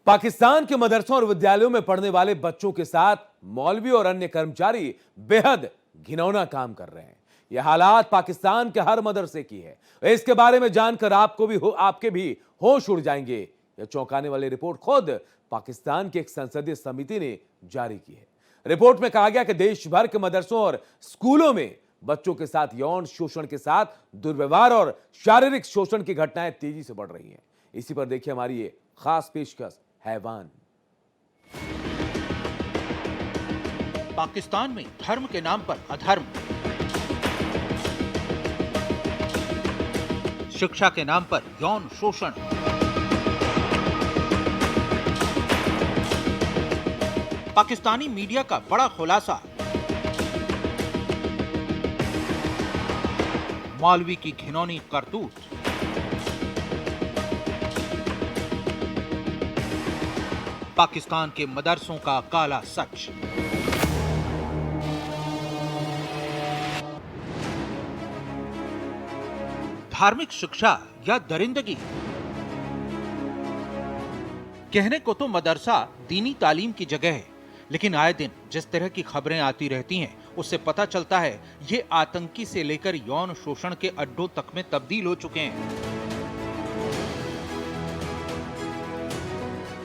पाकिस्तान के मदरसों और विद्यालयों में पढ़ने वाले बच्चों के साथ मौलवी और अन्य कर्मचारी बेहद घिनौना काम कर रहे हैं। यह हालात पाकिस्तान के हर मदरसे की है। इसके बारे में जानकर आपके भी होश उड़ जाएंगे। यह चौंकाने वाली रिपोर्ट खुद पाकिस्तान की एक संसदीय समिति ने जारी की है। रिपोर्ट में कहा गया कि देश भर के मदरसों और स्कूलों में बच्चों के साथ यौन शोषण के साथ दुर्व्यवहार और शारीरिक शोषण की घटनाएं तेजी से बढ़ रही हैं। इसी पर देखिए हमारी ये खास पेशकश हैवान। पाकिस्तान में धर्म के नाम पर अधर्म, शिक्षा के नाम पर यौन शोषण, पाकिस्तानी मीडिया का बड़ा खुलासा, मौलवी की घिनौनी करतूत, पाकिस्तान के मदरसों का काला सच। धार्मिक शिक्षा या दरिंदगी? कहने को तो मदरसा दीनी तालीम की जगह है, लेकिन आए दिन जिस तरह की खबरें आती रहती हैं, उससे पता चलता है ये आतंकी से लेकर यौन शोषण के अड्डों तक में तब्दील हो चुके हैं।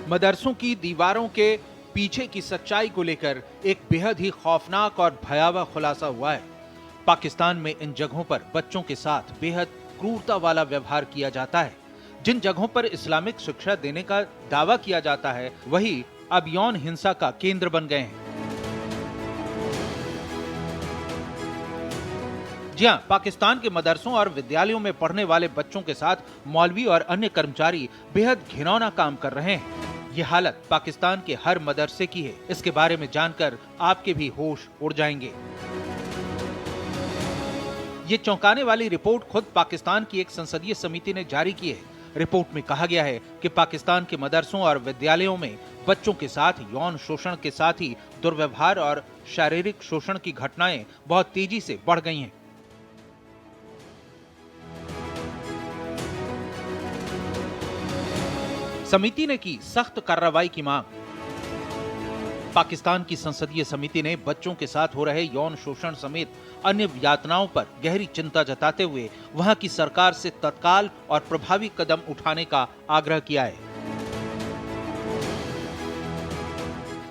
मदरसों की दीवारों के पीछे की सच्चाई को लेकर एक बेहद ही खौफनाक और भयावह खुलासा हुआ है। पाकिस्तान में इन जगहों पर बच्चों के साथ बेहद क्रूरता वाला व्यवहार किया जाता है। जिन जगहों पर इस्लामिक शिक्षा देने का दावा किया जाता है, वही अब यौन हिंसा का केंद्र बन गए हैं। जी हां, पाकिस्तान के मदरसों और विद्यालयों में पढ़ने वाले बच्चों के साथ मौलवी और अन्य कर्मचारी बेहद घिनौना काम कर रहे हैं। ये हालत पाकिस्तान के हर मदरसे की है। इसके बारे में जानकर आपके भी होश उड़ जाएंगे। ये चौंकाने वाली रिपोर्ट खुद पाकिस्तान की एक संसदीय समिति ने जारी की है। रिपोर्ट में कहा गया है कि पाकिस्तान के मदरसों और विद्यालयों में बच्चों के साथ यौन शोषण के साथ ही दुर्व्यवहार और शारीरिक शोषण की घटनाएं बहुत तेजी से बढ़ गई हैं। समिति ने की सख्त कार्रवाई की मांग। पाकिस्तान की संसदीय समिति ने बच्चों के साथ हो रहे यौन शोषण समेत अन्य यातनाओं पर गहरी चिंता जताते हुए वहां की सरकार से तत्काल और प्रभावी कदम उठाने का आग्रह किया है।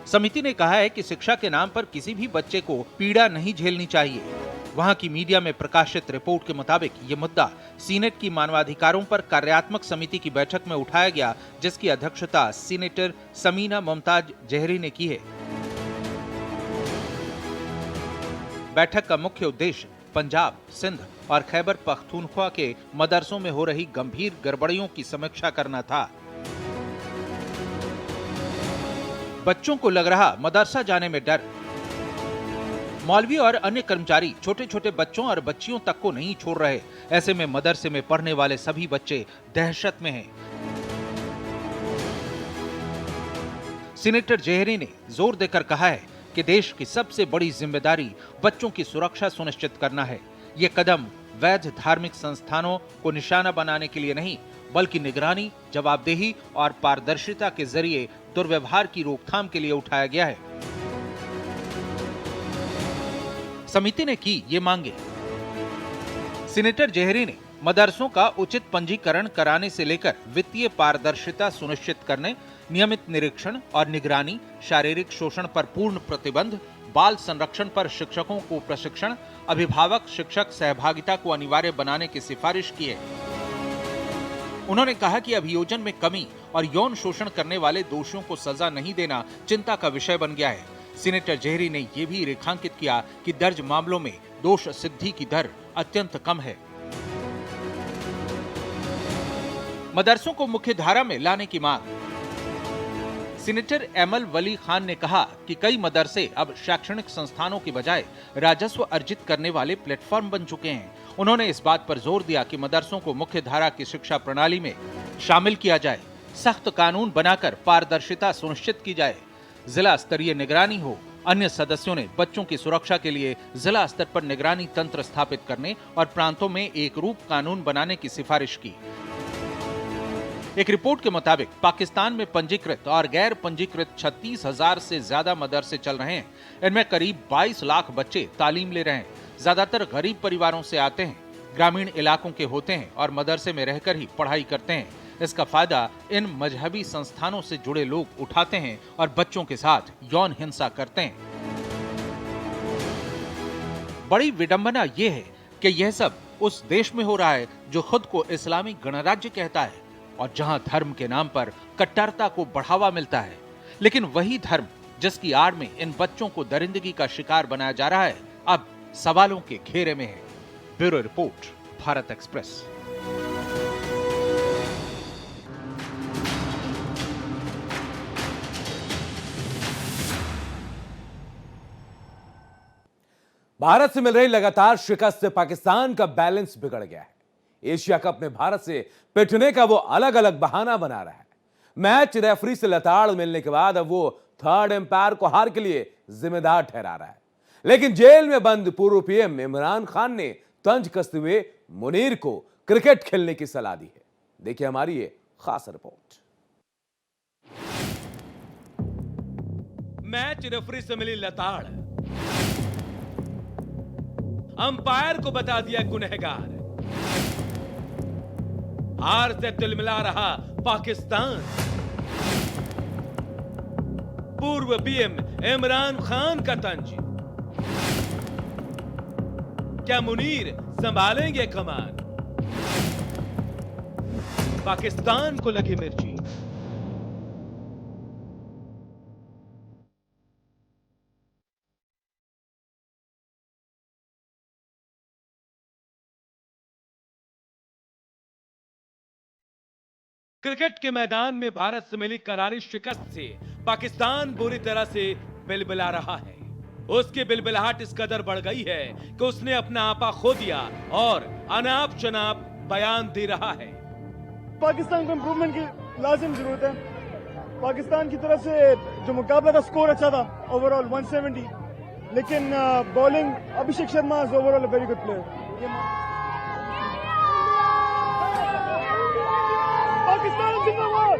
समिति ने कहा है कि शिक्षा के नाम पर किसी भी बच्चे को पीड़ा नहीं झेलनी चाहिए। वहां की मीडिया में प्रकाशित रिपोर्ट के मुताबिक ये मुद्दा सीनेट की मानवाधिकारों पर कार्यात्मक समिति की बैठक में उठाया गया, जिसकी अध्यक्षता सीनेटर समीना मुमताज जहरी ने की है। बैठक का मुख्य उद्देश्य पंजाब, सिंध और खैबर पख्तूनख्वा के मदरसों में हो रही गंभीर गड़बड़ियों की समीक्षा करना था। बच्चों को लग रहा मदरसा जाने में डर। मौलवी और अन्य कर्मचारी छोटे छोटे बच्चों और बच्चियों तक को नहीं छोड़ रहे। ऐसे में मदरसे में पढ़ने वाले सभी बच्चे दहशत में हैं। सीनेटर जहरी ने जोर देकर कहा है कि देश की सबसे बड़ी जिम्मेदारी बच्चों की सुरक्षा सुनिश्चित करना है। ये कदम वैध धार्मिक संस्थानों को निशाना बनाने के लिए नहीं, बल्कि निगरानी, जवाबदेही और पारदर्शिता के जरिए दुर्व्यवहार की रोकथाम के लिए उठाया गया है। समिति ने की ये मांगे। सीनेटर जहरी ने मदरसों का उचित पंजीकरण कराने से लेकर वित्तीय पारदर्शिता सुनिश्चित करने, नियमित निरीक्षण और निगरानी, शारीरिक शोषण पर पूर्ण प्रतिबंध, बाल संरक्षण पर शिक्षकों को प्रशिक्षण, अभिभावक शिक्षक सहभागिता को अनिवार्य बनाने की सिफारिश की है। उन्होंने कहा कि अभियोजन में कमी और यौन शोषण करने वाले दोषियों को सजा नहीं देना चिंता का विषय बन गया है। सीनेटर जहरी ने यह भी रेखांकित किया कि दर्ज मामलों में दोष सिद्धि की दर अत्यंत कम है। मदरसों को मुख्य धारा में लाने की मांग। सीनेटर एमल वली खान ने कहा कि कई मदरसे अब शैक्षणिक संस्थानों की बजाय राजस्व अर्जित करने वाले प्लेटफॉर्म बन चुके हैं। उन्होंने इस बात पर जोर दिया कि मदरसों को मुख्य धारा की शिक्षा प्रणाली में शामिल किया जाए, सख्त कानून बनाकर पारदर्शिता सुनिश्चित की जाए, जिला स्तरीय निगरानी हो। अन्य सदस्यों ने बच्चों की सुरक्षा के लिए जिला स्तर पर निगरानी तंत्र स्थापित करने और प्रांतों में एक रूप कानून बनाने की सिफारिश की। एक रिपोर्ट के मुताबिक पाकिस्तान में पंजीकृत और गैर पंजीकृत 36,000 से ज्यादा मदरसे चल रहे हैं। इनमें करीब 22 लाख बच्चे तालीम ले रहे हैं। ज्यादातर गरीब परिवारों से आते हैं, ग्रामीण इलाकों के होते हैं और मदरसे में रहकर ही पढ़ाई करते हैं। इसका फायदा इन मजहबी संस्थानों से जुड़े लोग उठाते हैं और बच्चों के साथ यौन हिंसा करते हैं। बड़ी विडंबना यह है कि यह सब उस देश में हो रहा है जो खुद को इस्लामी गणराज्य कहता है और जहां धर्म के नाम पर कट्टरता को बढ़ावा मिलता है। लेकिन वही धर्म जिसकी आड़ में इन बच्चों को दरिंदगी का शिकार बनाया जा रहा है, अब सवालों के घेरे में है। Bureau report, Bharat express. Bharat से मिल रही लगातार शिकस्त से पाकिस्तान का बैलेंस बिगड़ गया है। एशिया कप में भारत से पिटने का वो अलग अलग बहाना बना रहा है। मैच रेफरी से लताड़ मिलने के बाद अब वो थर्ड एम्पायर को हार के लिए जिम्मेदार ठहरा रहा है। लेकिन जेल में बंद पूर्व पीएम इमरान खान ने तंज कसते हुए मुनीर को क्रिकेट खेलने की सलाह दी है। देखिए हमारी ये खास रिपोर्ट। मैच रेफरी से मिली लताड़, अंपायर को बता दिया गुनहगार, हार से तिलमिला रहा पाकिस्तान, पूर्व पीएम इमरान खान का तंज, क्या मुनीर संभालेंगे कमान, पाकिस्तान को लगी मिर्ची। क्रिकेट के मैदान में भारत से मिली करारी शिकस्त से पाकिस्तान बुरी तरह से बिलबिला रहा है। उसकी बिलबिलाहट इस कदर बढ़ गई है कि उसने अपना आपा खो दिया और अनाप शनाप बयान दे रहा है। पाकिस्तान को इम्प्रूवमेंट की लाजिम जरूरत है। पाकिस्तान की तरफ से जो मुकाबला का स्कोर अच्छा था ओवरऑल 170, लेकिन bowling Abhishek Sharma is overall a very good player. Pakistan जिंदाबाद।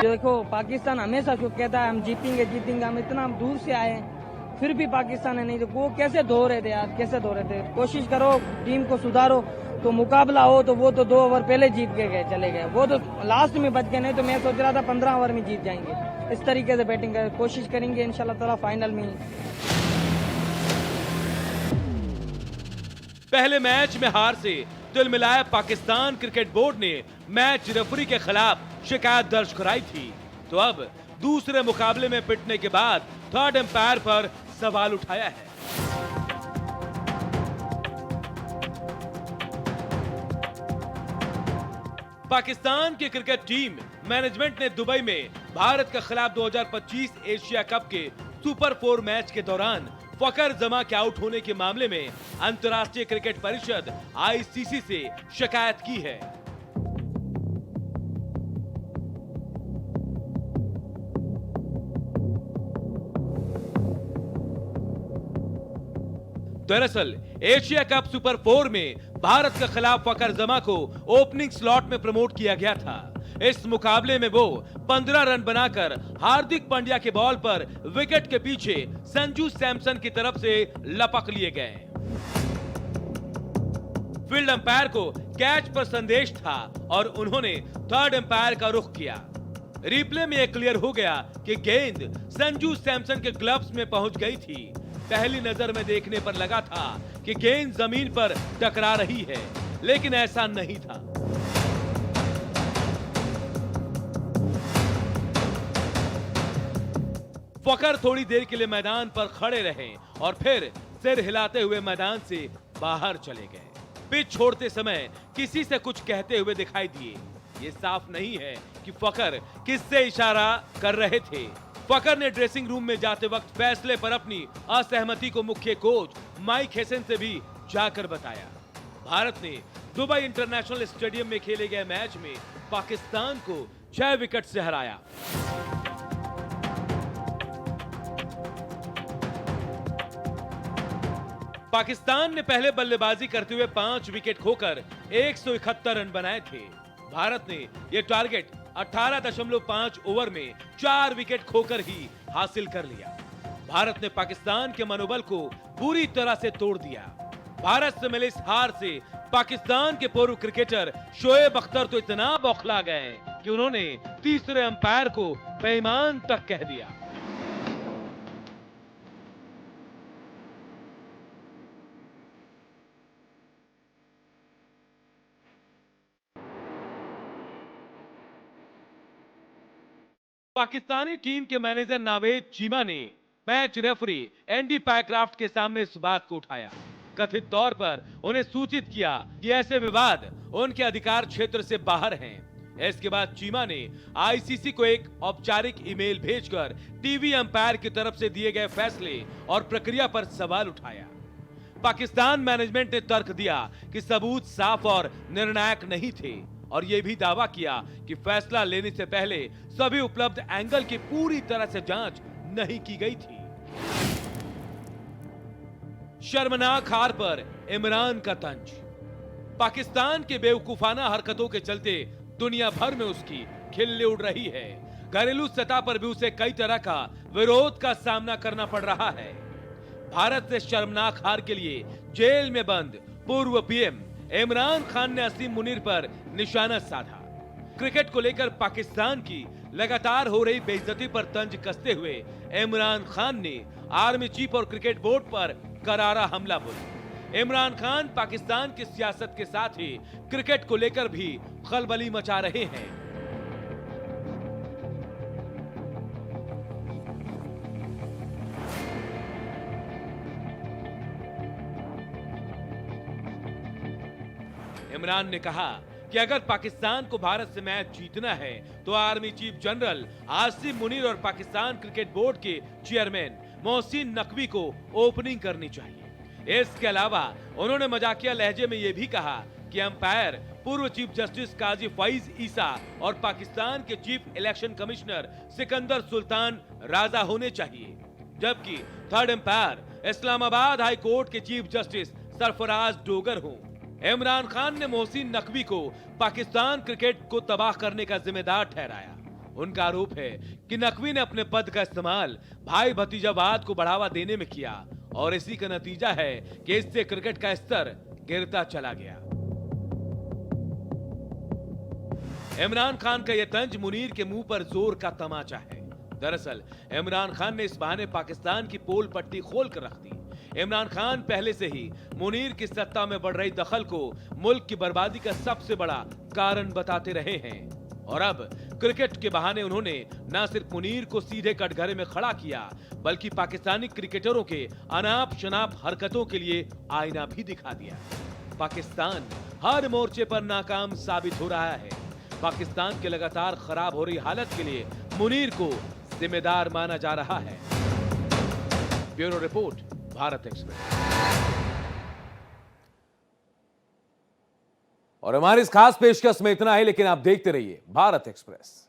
देखो पाकिस्तान हमेशा क्यों कहता है हम जीतेंगे जीतेंगे, हम इतना दूर से आए हैं फिर भी पाकिस्तान है नहीं। तो वो कैसे धो रहे थे यार, कैसे धो रहे थे। कोशिश करो टीम को सुधारो, तो मुकाबला हो तो वो तो 2 ओवर पहले जीत के गए चले गए, वो तो लास्ट में बच गए। नहीं तो मैं सोच रहा था 15 ओवर में जीत जाएंगे। इस तरीके से बैटिंग कर कोशिश करेंगे इंशाल्लाह ताला फाइनल में। पहले मैच में हार से दिल मिलाया पाकिस्तान क्रिकेट बोर्ड ने मैच रेफरी के खिलाफ शिकायत दर्ज कराई थी। तो अब दूसरे मुकाबले में पिटने के बाद थर्ड एम्पायर पर सवाल उठाया है। पाकिस्तान की क्रिकेट टीम मैनेजमेंट ने दुबई में भारत के खिलाफ 2025 एशिया कप के सुपर 4 मैच के दौरान फकर जमा के आउट होने के मामले में अंतर्राष्ट्रीय क्रिकेट परिषद आईसीसी से शिकायत की है। दरअसल एशिया कप सुपर 4 में भारत के खिलाफ फकर जमा को ओपनिंग स्लॉट में प्रमोट किया गया था। इस मुकाबले में वो 15 रन बनाकर हार्दिक पांड्या के बॉल पर विकेट के पीछे संजू सैमसन की तरफ से लपक लिए गए। फील्ड अंपायर को कैच पर संदेश था और उन्होंने थर्ड अंपायर का रुख किया। रिप्ले में यह क्लियर हो गया कि गेंद संजू सैमसन के ग्लव्स में पहुंच गई थी। पहली नजर में देखने पर लगा था कि गेंद जमीन पर टकरा रही है, लेकिन ऐसा नहीं था। फकर थोड़ी देर के लिए मैदान पर खड़े रहे और फिर सिर हिलाते हुए मैदान से बाहर चले गए। पिच छोड़ते समय किसी से कुछ कहते हुए दिखाई दिए। ये साफ नहीं है कि फकर किससे इशारा कर रहे थे। फकर ने ड्रेसिंग रूम में जाते वक्त फैसले पर अपनी असहमति को मुख्य कोच माइक हेसन से भी जाकर बताया। भारत ने दुबई इंटरनेशनल स्टेडियम में खेले गए मैच में पाकिस्तान को 6 विकेट से हराया। पाकिस्तान ने पहले बल्लेबाजी करते हुए 5 विकेट खोकर 171 रन बनाए थे। भारत ने यह टारगेट 18.5 ओवर में 4 विकेट खोकर ही हासिल कर लिया। भारत ने पाकिस्तान के मनोबल को पूरी तरह से तोड़ दिया। भारत से मिले इस हार से पाकिस्तान के पूर्व क्रिकेटर शोएब अख्तर तो इतना बौखला गए कि उन्होंने तीसरे अंपायर को बेईमान तक कह दिया। पाकिस्तानी टीम के मैनेजर नावेद चीमा ने मैच रेफरी एंडी पैक्राफ्ट के सामने इस बात को उठाया। कथित तौर पर उन्हें सूचित किया कि ऐसे विवाद उनके अधिकार क्षेत्र से बाहर हैं। इसके बाद चीमा ने आईसीसी को एक औपचारिक ईमेल भेजकर टीवी अंपायर की तरफ से दिए गए फैसले और प्रक्रिया पर सवाल उठाया। पाकिस्तान मैनेजमेंट ने तर्क दिया कि सबूत साफ और निर्णायक नहीं थे और यह भी दावा किया कि फैसला लेने से पहले सभी उपलब्ध एंगल की पूरी तरह से जांच नहीं की गई थी। शर्मनाक हार पर इमरान का तंज। पाकिस्तान के बेवकूफाना हरकतों के चलते दुनिया भर में उसकी खिल्ली उड़ रही है। घरेलू सतह पर भी उसे कई तरह का विरोध का सामना करना पड़ रहा है। भारत से शर्मनाक हार के लिए जेल में बंद पूर्व पीएम इमरान खान ने असीम मुनीर पर निशाना साधा। क्रिकेट को लेकर पाकिस्तान की लगातार हो रही बेइज्जती पर तंज कसते हुए इमरान खान ने आर्मी चीफ और क्रिकेट बोर्ड पर करारा हमला बोला। इमरान खान पाकिस्तान की सियासत के साथ ही क्रिकेट को लेकर भी खलबली मचा रहे हैं। इमरान ने कहा कि अगर पाकिस्तान को भारत से मैच जीतना है तो army chief general Asim Munir और पाकिस्तान क्रिकेट बोर्ड के चेयरमैन मोहसिन नकवी को ओपनिंग करनी चाहिए। इसके अलावा उन्होंने मजाकिया लहजे में यह भी कहा कि अंपायर पूर्व चीफ जस्टिस काजी फैज ईसा और पाकिस्तान के chief election commissioner Sikandar Sultan Raja होने चाहिए, जबकि third umpire Islamabad high court के चीफ जस्टिस सरफराज डोगर हों। इमरान खान ने मोहसिन नकवी को पाकिस्तान क्रिकेट को तबाह करने का जिम्मेदार ठहराया। उनका आरोप है कि नकवी ने अपने पद का इस्तेमाल भाई भतीजावाद को बढ़ावा देने में किया और इसी का नतीजा है कि इससे क्रिकेट का स्तर गिरता चला गया। इमरान खान का यह तंज मुनीर के मुंह पर जोर का तमाचा है। दरअसल इमरान खान ने इस बहाने पाकिस्तान की पोल पट्टी खोल कर रख दी। इमरान खान पहले से ही मुनीर की सत्ता में बढ़ रही दखल को मुल्क की बर्बादी का सबसे बड़ा कारण बताते रहे हैं और अब क्रिकेट के बहाने उन्होंने न सिर्फ मुनीर को सीधे कटघरे में खड़ा किया बल्कि पाकिस्तानी क्रिकेटरों के अनाप शनाप हरकतों के लिए आईना भी दिखा दिया। पाकिस्तान हर मोर्चे पर नाकाम साबित हो रहा है। पाकिस्तान के लगातार खराब हो रही हालत के लिए मुनीर को जिम्मेदार माना जा रहा है। Bureau report, Bharat express. और हमारी इस खास पेशकश में इतना ही, लेकिन आप देखते रहिए भारत एक्सप्रेस।